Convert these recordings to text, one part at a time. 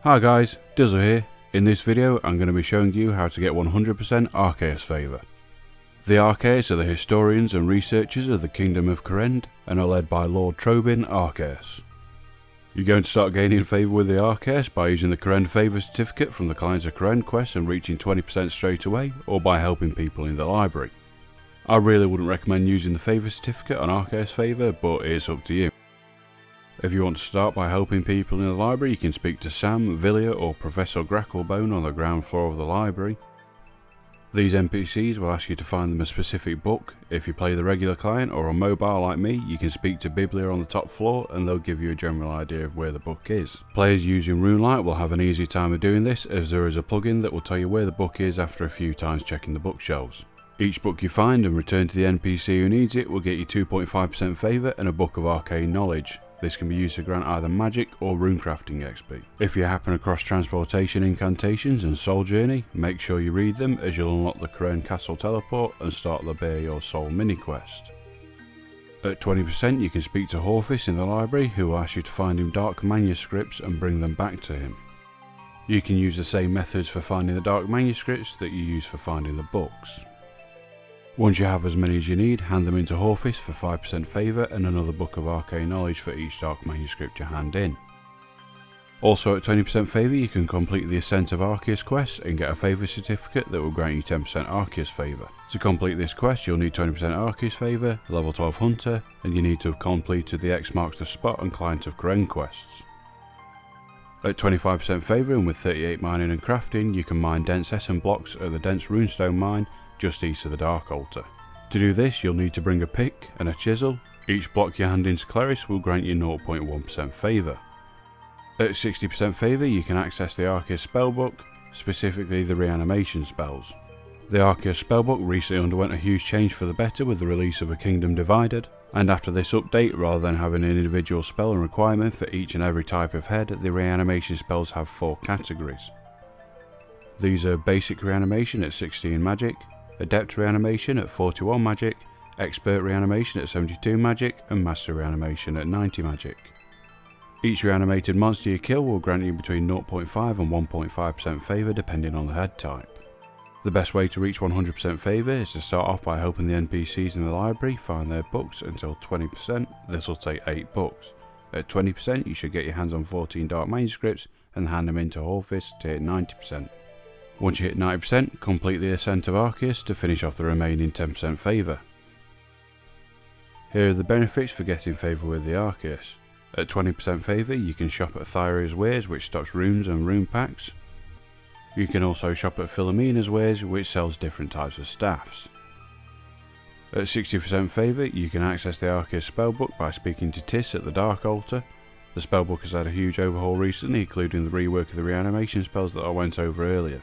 Hi guys, Dizzle here. In this video I'm going to be showing you how to get 100% Arceuus Favour. The Arceuus are the historians and researchers of the Kingdom of Kourend and are led by Lord Trobin Arcus. You're going to start gaining favour with the Arceuus by using the Kourend Favour certificate from the Clients of Kourend quest and reaching 20% straight away, or by helping people in the library. I really wouldn't recommend using the Favour certificate on Arceuus Favour, but it's up to you. If you want to start by helping people in the library, you can speak to Sam, Villia or Professor Gracklebone on the ground floor of the library. These NPCs will ask you to find them a specific book. If you play the regular client or on mobile like me, you can speak to Biblia on the top floor and they'll give you a general idea of where the book is. Players using Runelight will have an easy time of doing this, as there is a plugin that will tell you where the book is after a few times checking the bookshelves. Each book you find and return to the NPC who needs it will get you 2.5% favour and a book of arcane knowledge. This can be used to grant either magic or runecrafting XP. If you happen across transportation incantations and soul journey, make sure you read them, as you'll unlock the Kourend Castle teleport and start the Bear Your Soul mini quest. At 20% you can speak to Arcus in the library, who will ask you to find him dark manuscripts and bring them back to him. You can use the same methods for finding the dark manuscripts that you use for finding the books. Once you have as many as you need, hand them into Arcus for 5% favour and another book of arcane knowledge for each dark manuscript you hand in. Also at 20% favour you can complete the Ascent of Arcus quest and get a favour certificate that will grant you 10% Arcus favour. To complete this quest you'll need 20% Arcus favour, level 12 hunter, and you need to have completed the X marks the spot and Client of Kourend quests. At 25% favour and with 38 mining and crafting, you can mine dense Essen blocks at the dense runestone mine just east of the Dark Altar. To do this you'll need to bring a pick and a chisel. Each block you hand into Cleris will grant you 0.1% favour. At 60% favour you can access the Arcus spellbook, specifically the reanimation spells. The Arcus spellbook recently underwent a huge change for the better with the release of A Kingdom Divided, and after this update, rather than having an individual spell and requirement for each and every type of head, the reanimation spells have 4 categories. These are Basic Reanimation at 16 magic, Adept Reanimation at 41 magic, Expert Reanimation at 72 magic, and Master Reanimation at 90 magic. Each reanimated monster you kill will grant you between 0.5 and 1.5% favour depending on the head type. The best way to reach 100% favour is to start off by helping the NPCs in the library find their books until 20, this will take 8 books. At 20% you should get your hands on 14 dark manuscripts and hand them into Arcus to hit 90%. Once you hit 90%, complete the Ascent of Arcus to finish off the remaining 10% favour. Here are the benefits for getting favour with the Arcus. At 20% favour you can shop at Thyria's Wares, which stocks runes and rune packs. You can also shop at Philomena's Wares, which sells different types of staffs. At 60% favour you can access the Arcus spellbook by speaking to Tis at the Dark Altar. The spellbook has had a huge overhaul recently, including the rework of the reanimation spells that I went over earlier.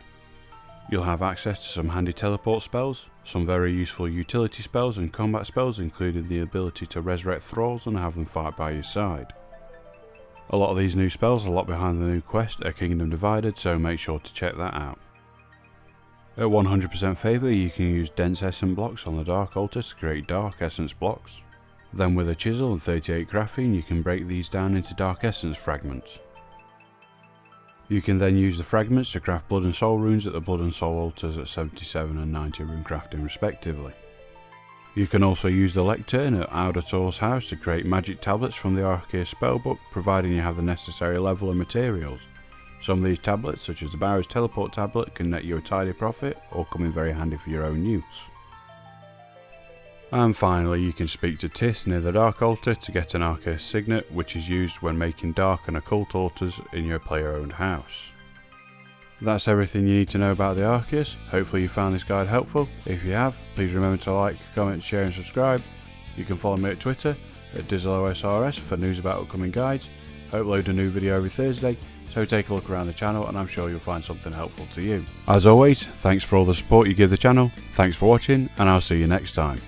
You'll have access to some handy teleport spells, some very useful utility spells and combat spells, including the ability to resurrect thralls and have them fight by your side. A lot of these new spells are locked behind the new quest, A Kingdom Divided, so make sure to check that out. At 100% favour you can use dense essence blocks on the Dark Altar to create dark essence blocks. Then with a chisel and 38 crafting you can break these down into dark essence fragments. You can then use the fragments to craft blood and soul runes at the blood and soul altars at 77 and 90 rune crafting respectively. You can also use the lectern at Auditor's house to create magic tablets from the Arcus spellbook, providing you have the necessary level of materials. Some of these tablets, such as the Barrow's teleport tablet, can net you a tidy profit or come in very handy for your own use. And finally you can speak to Tis near the Dark Altar to get an Arcus signet, which is used when making dark and occult altars in your player owned house. That's everything you need to know about the Arcus. Hopefully you found this guide helpful. If you have, please remember to like, comment, share and subscribe. You can follow me at Twitter at Dizzle OSRS for news about upcoming guides. I upload a new video every Thursday, so take a look around the channel and I'm sure you'll find something helpful to you. As always, thanks for all the support you give the channel, thanks for watching and I'll see you next time.